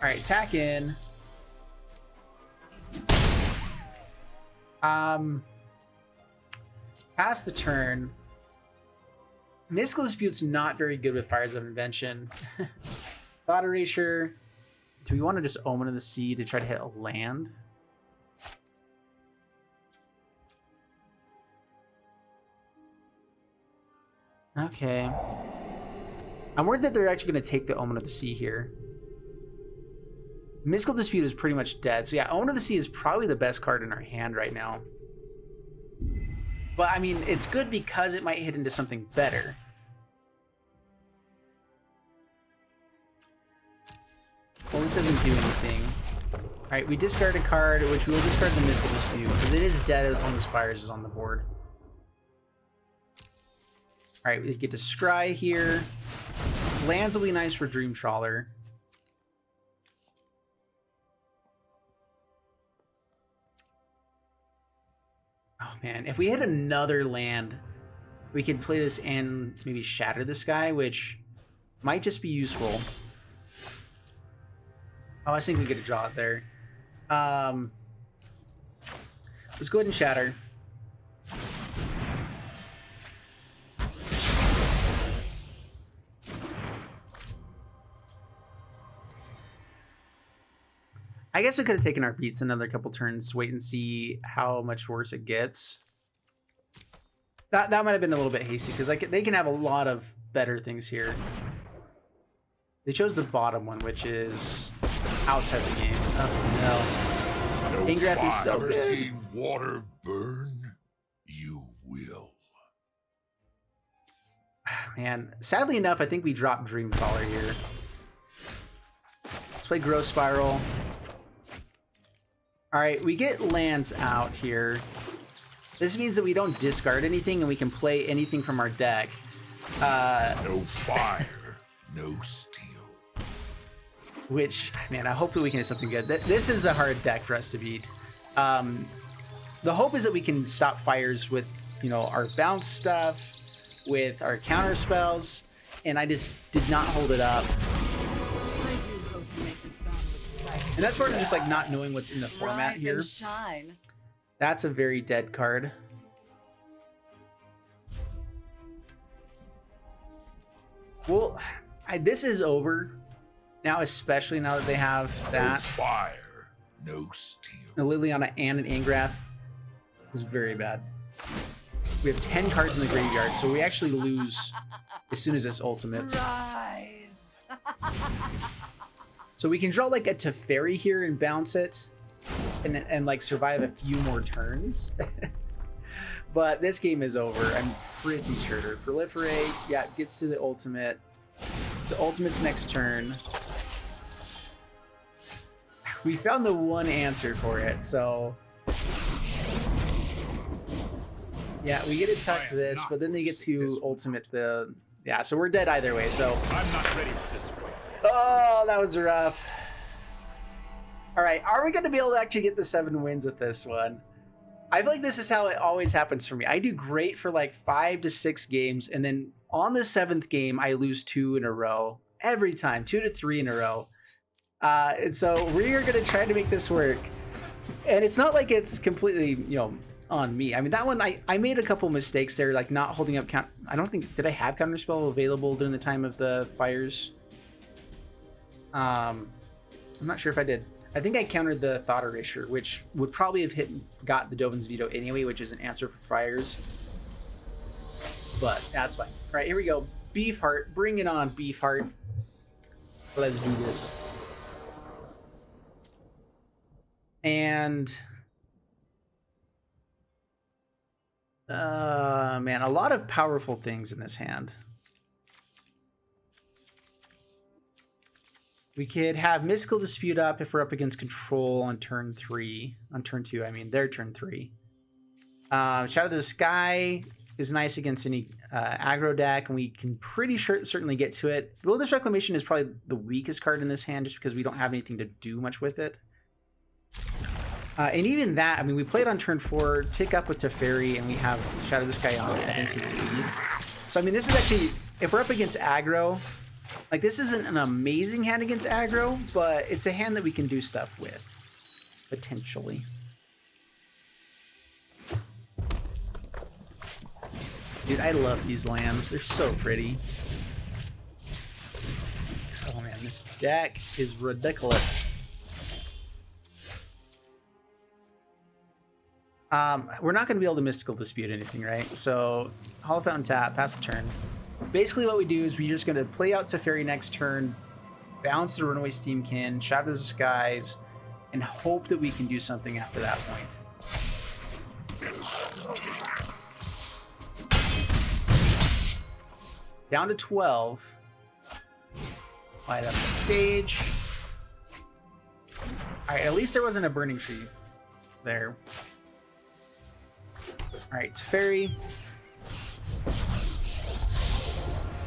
Alright, attack in. Pass the turn. Mystical Dispute's not very good with Fires of Invention. Thought Erasure. Do we want to just Omen of the Sea to try to hit a land? Okay. I'm worried that they're actually going to take the Omen of the Sea here. Mystical Dispute is pretty much dead. So yeah, Omen of the Sea is probably the best card in our hand right now. But I mean, it's good because it might hit into something better. Well, this doesn't do anything. Alright, we discard a card, which we will discard the Mystical Dispute, because it is dead as long as Fires is on the board. Alright, we get to Scry here. Lands will be nice for Dream Trawler. Oh man, if we hit another land, we could play this and maybe Shatter the Sky, which might just be useful. Oh, I think we get to draw it there. Let's go ahead and Shatter. I guess we could have taken our beats another couple turns, wait and see how much worse it gets. That might have been a little bit hasty, because they can have a lot of better things here. They chose the bottom one, which is outside the game. Oh no. Ingrap is so good. Ever seen water burn? You will. Man, sadly enough, I think we dropped Dream Trawler here. Let's play Growth Spiral. Alright, we get lands out here. This means that we don't discard anything and we can play anything from our deck. No fire, no steel. Which, man, I hope that we can hit something good. This is a hard deck for us to beat. The hope is that we can stop fires with, you know, our bounce stuff, with our counter spells, and I just did not hold it up. And that's part of just like not knowing what's in the format Rise here. and shine. That's a very dead card. Well, this is over now, especially now that they have No that. fire, no steel. A Liliana and an Angrath is very bad. We have 10 cards in the graveyard, so we actually lose as soon as it's ultimates. Rise. So we can draw like a Teferi here and bounce it and like survive a few more turns. But this game is over, I'm pretty sure. Proliferate, yeah, it gets to the ultimate. To ultimate's next turn. We found the one answer for it, so... Yeah, we get to tuck this, but then they get to ultimate the... Yeah, so we're dead either way, so... I'm not ready for this fight. Oh, that was rough. Alright, are we going to be able to actually get the 7 wins with this one? I feel like this is how it always happens for me. I do great for like 5 to 6 games, and then on the 7th game, I lose 2 in a row. Every time, 2 to 3 in a row. And so we are going to try to make this work. And it's not like it's completely, you know, on me. I mean, that one, I made a couple mistakes there, like not holding up count. I don't think, did I have Counterspell available during the time of the fires? I'm not sure if I did. I think I countered the Thought Erasure, which would probably have got the Dovin's Veto anyway, which is an answer for fires. But that's fine. All right, here we go. Beefheart, bring it on, Beefheart. Let's do this. And man, a lot of powerful things in this hand. We could have Mystical Dispute up if we're up against Control on turn 3. On turn 2, I mean, their turn 3. Shadow of the Sky is nice against any aggro deck, and we can pretty certainly get to it. Wilderness Reclamation is probably the weakest card in this hand, just because we don't have anything to do much with it. And even that, I mean, we played on turn 4, tick up with Teferi, and we have Shadow of the Sky on at instant speed. So, I mean, this is actually, if we're up against aggro, like, this isn't an amazing hand against aggro, but it's a hand that we can do stuff with, potentially. Dude, I love these lands. They're so pretty. Oh man, this deck is ridiculous. We're not going to be able to Mystical Dispute anything, right? So, Hollow Fountain tap, pass the turn. Basically what we do is we're just going to play out Teferi next turn, bounce the Runaway Steamkin, Shadow of the Skies, and hope that we can do something after that point. Down to 12. Light up the stage. Alright, at least there wasn't a Burning Tree there. Alright, Teferi.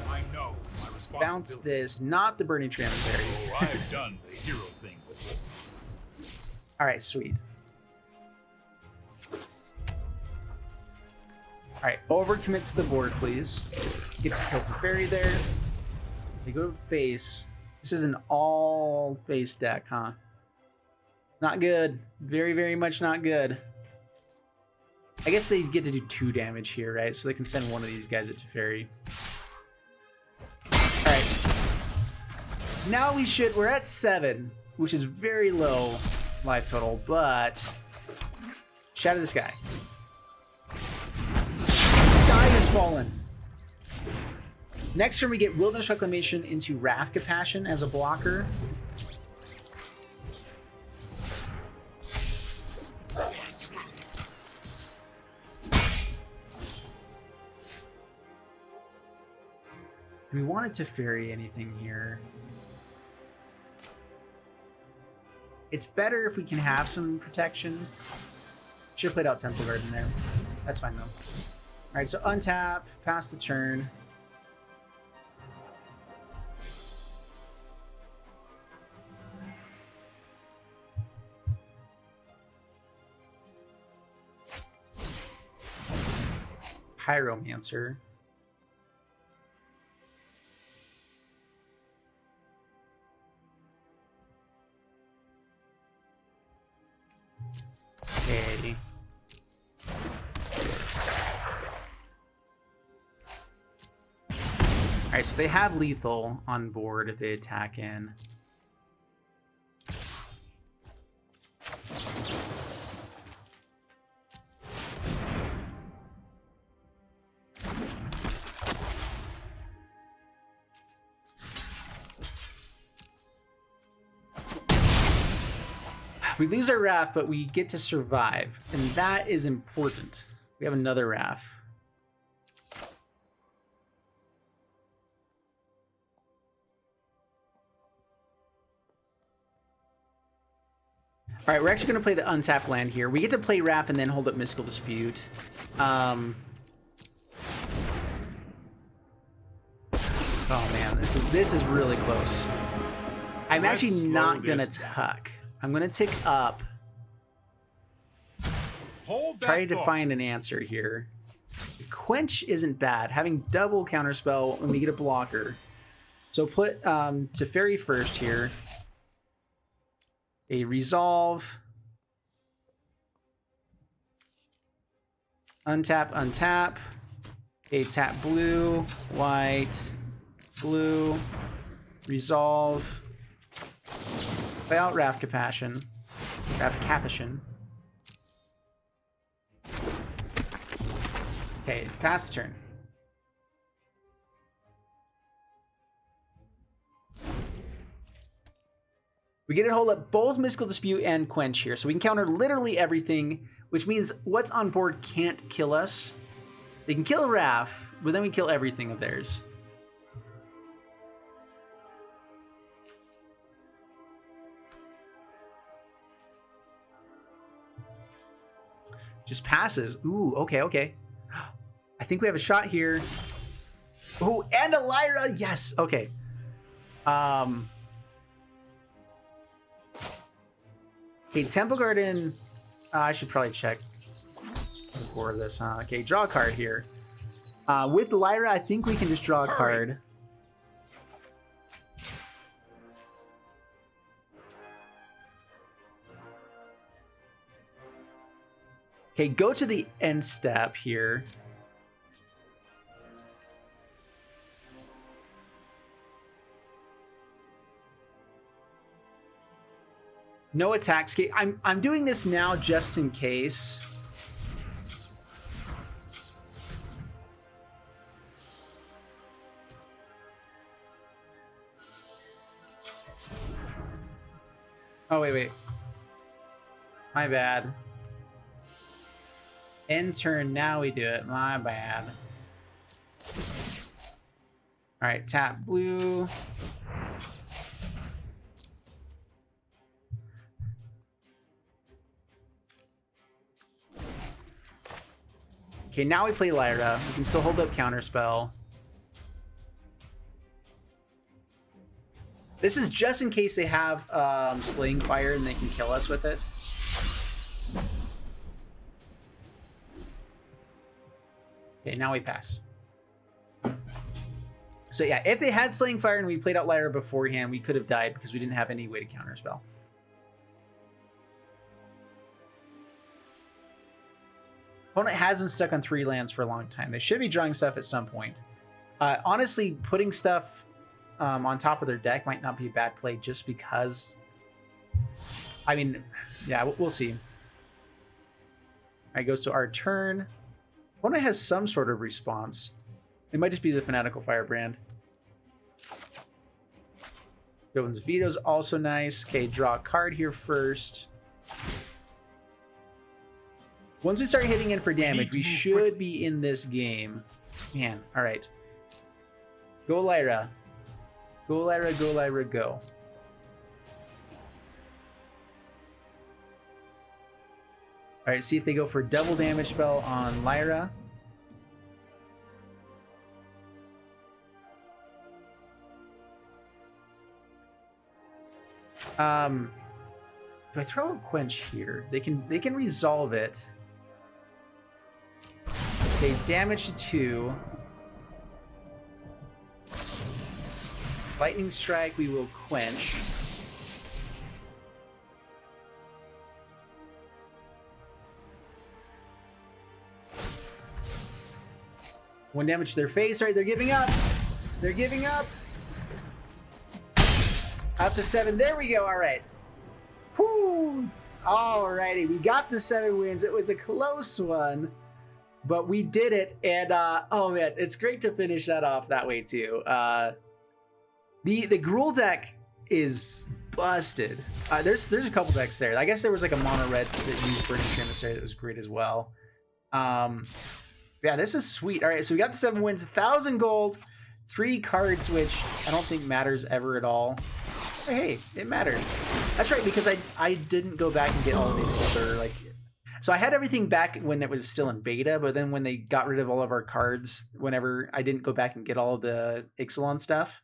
I know my responsibility. Bounce this, not the Burning Tree Emissary. Oh, I've done the hero thing before. Alright, sweet. Alright, overcommit to the board, please. Get to kill Teferi there. They go to face. This is an all face deck, huh? Not good. Very, very much not good. I guess they get to do 2 damage here, right? So they can send one of these guys at Teferi. Alright. Now we're at 7, which is very low life total, but Shadow the Sky. Sky has fallen. Next turn we get Wilderness Reclamation into Wrath Compassion as a blocker. Do we want it to Teferi anything here? It's better if we can have some protection. Should have played out Temple Garden there. That's fine though. Alright, so untap, pass the turn. Pyromancer. Alright, so they have lethal on board if they attack in. We lose our Raff, but we get to survive, and that is important. We have another Raff. All right, we're actually going to play the untapped land here. We get to play Raff and then hold up Mystical Dispute. Oh man, this is really close. I'm actually not going to tuck. I'm going to tick up. Trying to find an answer here. Quench isn't bad. Having double counterspell when we get a blocker. So put Teferi first here. A resolve. Untap, untap. A tap blue, white, blue. Resolve. Play out Raff Capashen. Raff Capashen. Okay, pass the turn. We get to hold up both Mystical Dispute and Quench here, so we can counter literally everything, which means what's on board can't kill us. They can kill Raff, but then we kill everything of theirs. Just passes. Ooh, okay, okay. I think we have a shot here. Ooh, and a Lyra. Yes. Okay. Okay, Temple Garden. I should probably check before this. Okay, draw a card here. With Lyra, I think we can just draw a card. Okay, go to the end step here. No attacks. I'm doing this now just in case. Oh, wait. My bad. End turn, now we do it. My bad. Alright, tap blue. Okay, now we play Lyra. We can still hold up Counterspell. This is just in case they have Slaying Fire and they can kill us with it. Okay, now we pass. So yeah, if they had Slaying Fire and we played out Lyra beforehand, we could have died because we didn't have any way to counterspell. Opponent has been stuck on 3 lands for a long time. They should be drawing stuff at some point. Honestly, putting stuff on top of their deck might not be a bad play just because... I mean, yeah, we'll see. All right, goes to our turn. Opponent has some sort of response. It might just be the Fanatical Firebrand. Govin's Veto's also nice. Okay, draw a card here first. Once we start hitting in for damage, we should be in this game. Man, all right. Go Lyra. Go Lyra, go Lyra, go. All right, see if they go for double damage spell on Lyra. Do I throw a Quench here? They can resolve it. Okay, damage to 2. Lightning Strike, we will Quench. One damage to their face. All right, they're giving up. They're giving up. Up to 7. There we go. All right. Whew. Alrighty, we got the 7 wins. It was a close one, but we did it. And oh man, it's great to finish that off that way too. The Gruel deck is busted. There's a couple decks there. I guess there was like a mono red that used Burning Emissary that was great as well. Yeah, this is sweet. All right, so we got the 7 wins, 1,000 gold, 3 cards, which I don't think matters ever at all. But hey, it mattered. That's right, because I didn't go back and get all of these older, like, so I had everything back when it was still in beta, but then when they got rid of all of our cards, whenever I didn't go back and get all of the Ixalan stuff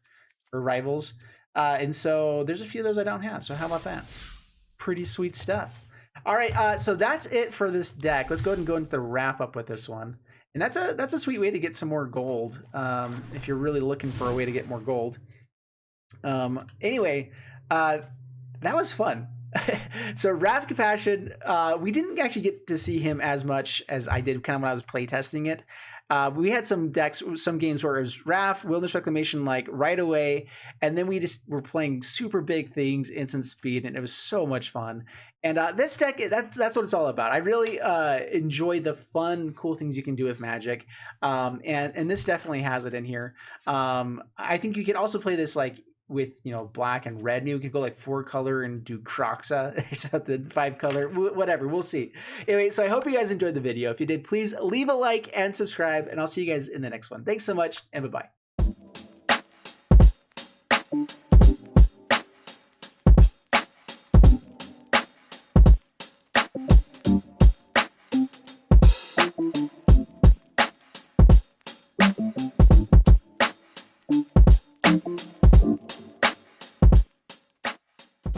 or rivals, and so there's a few of those I don't have. So how about that? Pretty sweet stuff. All right, so that's it for this deck. Let's go ahead and go into the wrap up with this one. And that's a sweet way to get some more gold, if you're really looking for a way to get more gold. Anyway, that was fun. So Raff Compassion, we didn't actually get to see him as much as I did kind of when I was playtesting it. We had some decks, some games where it was Raff, Wilderness Reclamation, like right away, and then we just were playing super big things, instant speed, and it was so much fun. And this deck, that's what it's all about. I really enjoy the fun, cool things you can do with Magic, and this definitely has it in here. I think you can also play this like with, you know, black and red. Maybe we could go like 4 color and do Croxa or something, 5 color, whatever. We'll see. Anyway, so I hope you guys enjoyed the video. If you did, please leave a like and subscribe, and I'll see you guys in the next one. Thanks so much, and bye-bye.